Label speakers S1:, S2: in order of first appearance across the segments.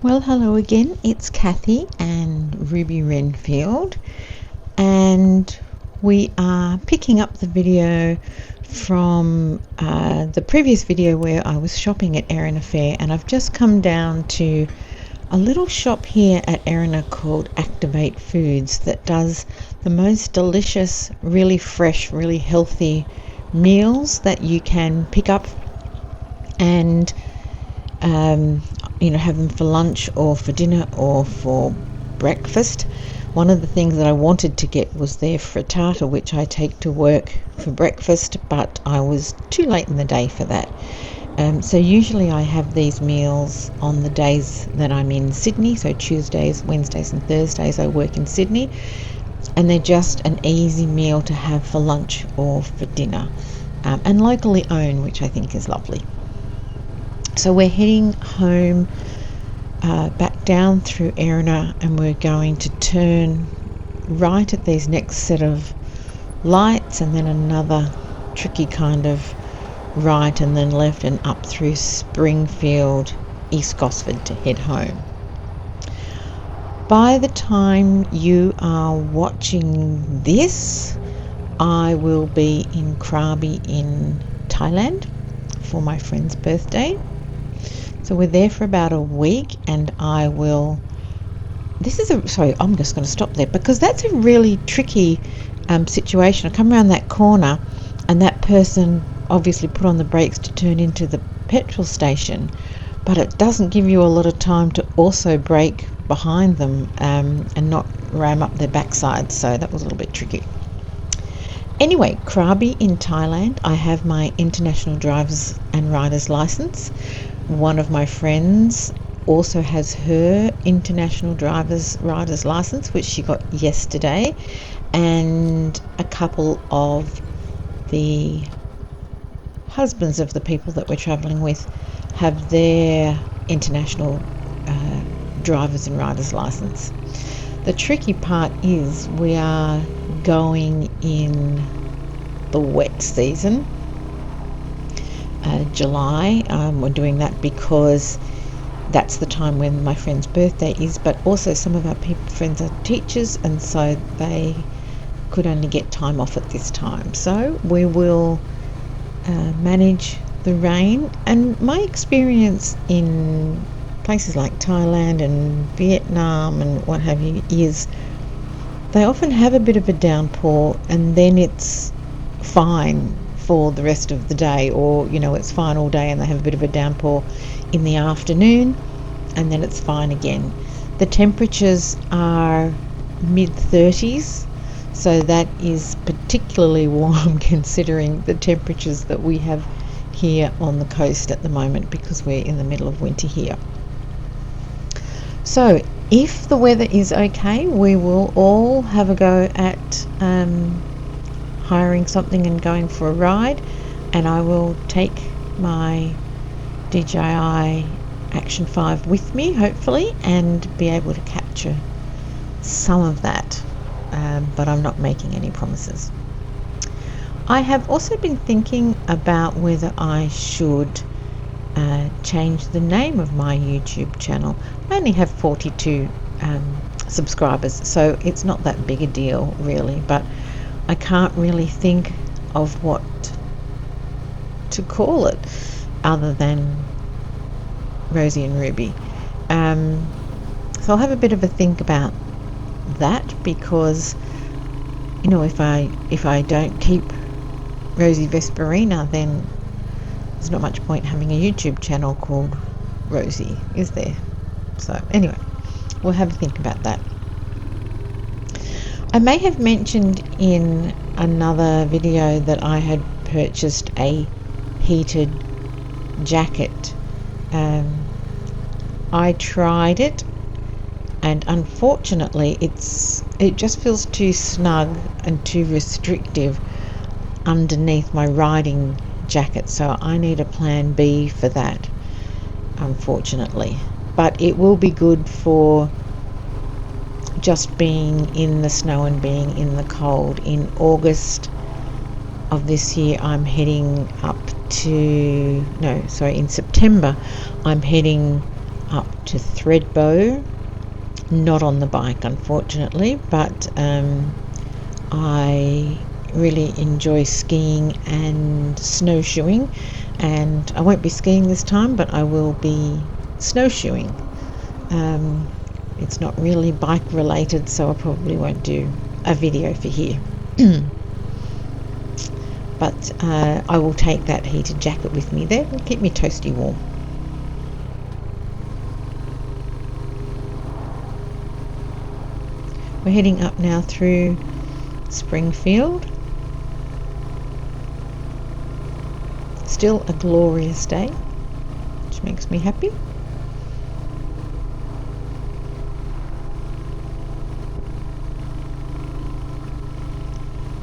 S1: Well, hello again. It's Kathy and Ruby Renfield, and we are picking up the video from the previous video where I was shopping at Erina Fair, and I've just come down to a little shop here at Erina called Activate Foods that does the most delicious, really fresh, really healthy meals that you can pick up and have them for lunch or for dinner or for breakfast. One of the things that I wanted to get was their frittata, which I take to work for breakfast, but I was too late in the day for that. So usually I have these meals on the days that I'm in Sydney, so Tuesdays, Wednesdays and Thursdays I work in Sydney, and they're just an easy meal to have for lunch or for dinner, and locally owned, which I think is lovely. So we're heading home back down through Erina, and we're going to turn right at these next set of lights, and then another tricky kind of right, and then left and up through Springfield, East Gosford to head home. By the time you are watching this, I will be in Krabi in Thailand for my friend's birthday. So we're there for about a week, and I'm just going to stop there because that's a really tricky situation. I come around that corner and that person obviously put on the brakes to turn into the petrol station, but it doesn't give you a lot of time to also brake behind them and not ram up their backside, so that was a little bit tricky. Anyway, Krabi in Thailand, I have my international driver's and rider's license. One of my friends also has her international rider's license, which she got yesterday, and a couple of the husbands of the people that we're travelling with have their international driver's and rider's license. The tricky part is we are going in the wet season, July. We're doing that because that's the time when my friend's birthday is, but also some of our friends are teachers, and so they could only get time off at this time. So we will manage the rain, and my experience in places like Thailand and Vietnam and what have you is they often have a bit of a downpour, and then it's fine for the rest of the day, or it's fine all day and they have a bit of a downpour in the afternoon, and then it's fine again. The temperatures are mid-30s, so that is particularly warm considering the temperatures that we have here on the coast at the moment, because we're in the middle of winter here. So if the weather is okay, we will all have a go at hiring something and going for a ride, and I will take my DJI Action 5 with me, hopefully, and be able to capture some of that, but I'm not making any promises. I have also been thinking about whether I should change the name of my YouTube channel. I only have 42 subscribers, so it's not that big a deal really, but I can't really think of what to call it other than Rosie and Ruby. So I'll have a bit of a think about that, because if I don't keep Rosie Vesperina, then there's not much point having a YouTube channel called Rosie, is there? So anyway, we'll have a think about that. I may have mentioned in another video that I had purchased a heated jacket. I tried it, and unfortunately it just feels too snug and too restrictive underneath my riding jacket, so I need a plan B for that, unfortunately. But it will be good for just being in the snow and being in the cold. In August of this year I'm heading in September I'm heading up to Threadbow, not on the bike unfortunately, but I really enjoy skiing and snowshoeing, and I won't be skiing this time, but I will be snowshoeing. It's not really bike related, so I probably won't do a video for here. But I will take that heated jacket with me there and keep me toasty warm. We're heading up now through Springfield. Still a glorious day, which makes me happy.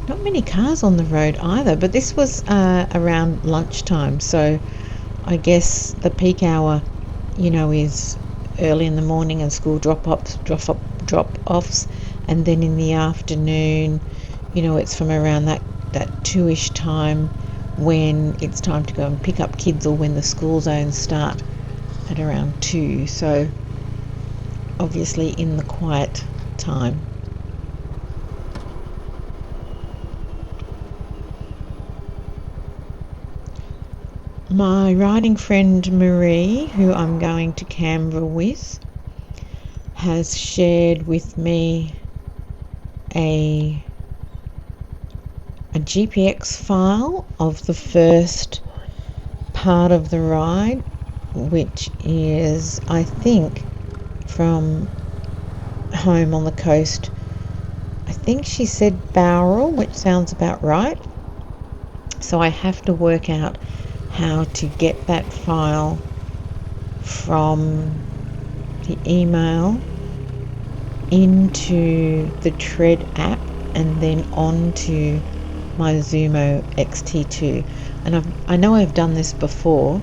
S1: Not many cars on the road either, but this was around lunchtime, so I guess the peak hour, is early in the morning and school drop-offs, and then in the afternoon, it's from around that 2ish time when it's time to go and pick up kids, or when the school zones start at around 2, so obviously in the quiet time. My riding friend Marie, who I'm going to Canberra with, has shared with me a GPX file of the first part of the ride, which is, I think, from home on the coast. I think she said Bowral, which sounds about right. So I have to work out how to get that file from the email into the Tread app and then onto my Zumo X-T2. And I know I've done this before,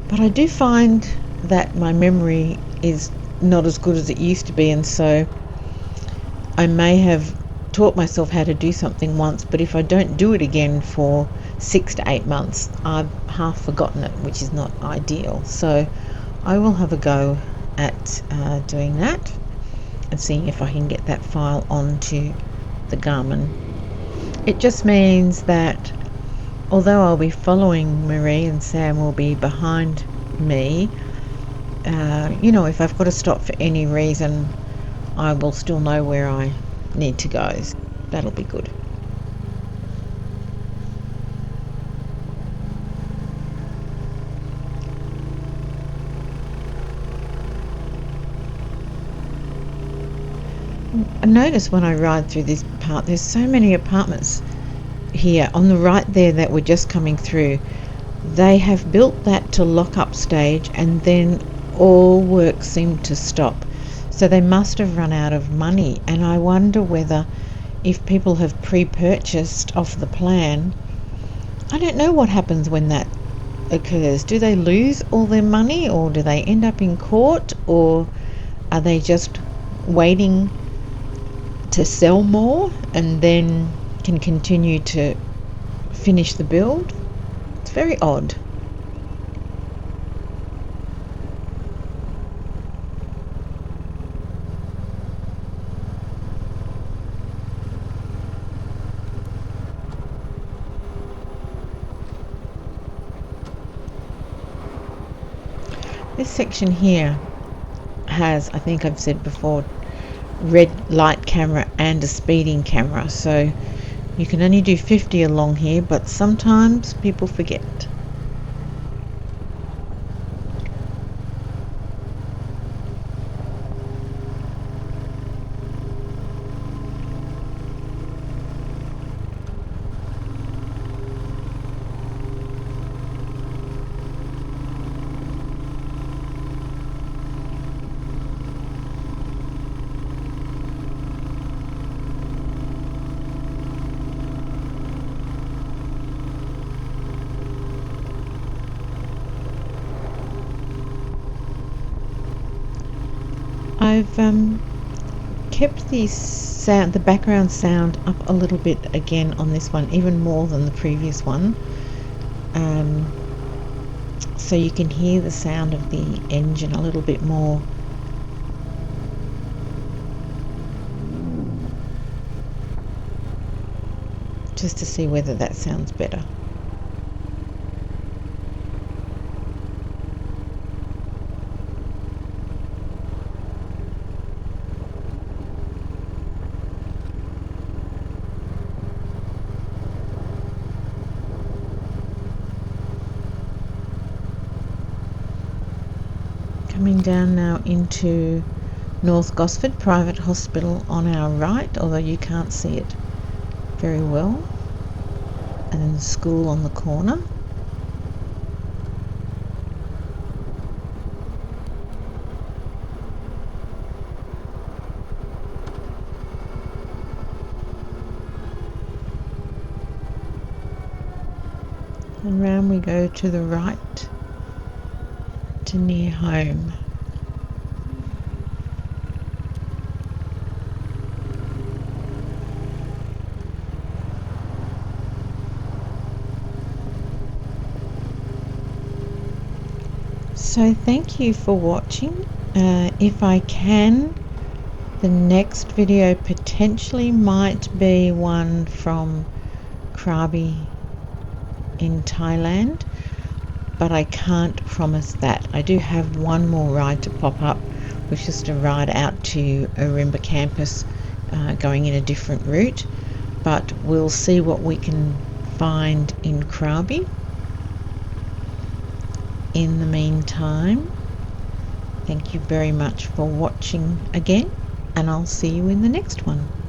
S1: but I do find that my memory is not as good as it used to be, and so I may have taught myself how to do something once, but if I don't do it again for 6 to 8 months, I've half forgotten it, which is not ideal. So I will have a go at doing that and seeing if I can get that file onto the Garmin. It just means that although I'll be following Marie and Sam will be behind me, if I've got to stop for any reason, I will still know where I need to go. That'll be good. I notice when I ride through this part, there's so many apartments here on the right there that we're just coming through. They have built that to lock-up stage, and then all work seemed to stop. So they must have run out of money, and I wonder whether, if people have pre-purchased off the plan, I don't know what happens when that occurs. Do they lose all their money, or do they end up in court, or are they just waiting to sell more and then can continue to finish the build? It's very odd. This section here has, I think I've said before, red light camera and a speeding camera, so you can only do 50 along here, but sometimes people forget. I've kept the background sound up a little bit again on this one, even more than the previous one. so you can hear the sound of the engine a little bit more. Just to see whether that sounds better. Coming down now into North Gosford Private Hospital on our right, although you can't see it very well, and then the school on the corner. And round we go to the right to near home. So thank you for watching. If I can, the next video potentially might be one from Krabi in Thailand, but I can't promise that. I do have one more ride to pop up, which is a ride out to Ourimbah campus, going in a different route, but we'll see what we can find in Krabi. In the meantime, thank you very much for watching again, and I'll see you in the next one.